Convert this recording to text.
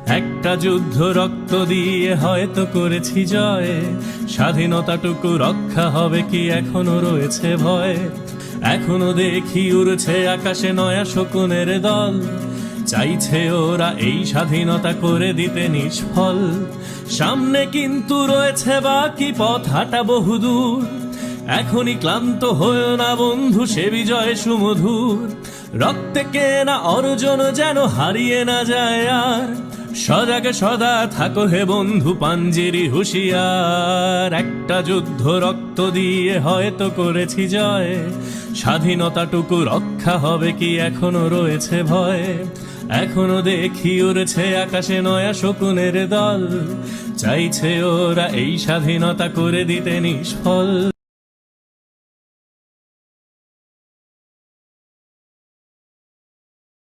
একটা যুদ্ধ রক্ত দিয়ে হয়তো করেছি জয়, স্বাধীনতাটুকু রক্ষা হবে কি এখনো রয়েছে ভয়। এখনো দেখি উড়ছে আকাশে নয়া শকুনের দল, চাইছে ওরা এই স্বাধীনতা করে দিতে নিষ্ফল। সামনে কিন্তু রয়েছে বাকি পথ হাঁটা বহুদূর, এখনই ক্লান্ত হয়েও না বন্ধু, সে বিজয় সুমধুর। রক্তে কেনা অর্জন যেন হারিয়ে না যায় আর, সজাগে সদা থাকো হে বন্ধু, পাঞ্জেরি হুঁশিয়ার। একটা যুদ্ধ রক্ত দিয়ে হয়তো করেছি জয়, স্বাধীনতাটুকু রক্ষা হবে কি এখনো রয়েছে ভয়। এখনো দেখি উড়ছে আকাশে নয়া শকুনের দল, চাইছে ওরা এই স্বাধীনতা করে দিতে নিষ্ফল।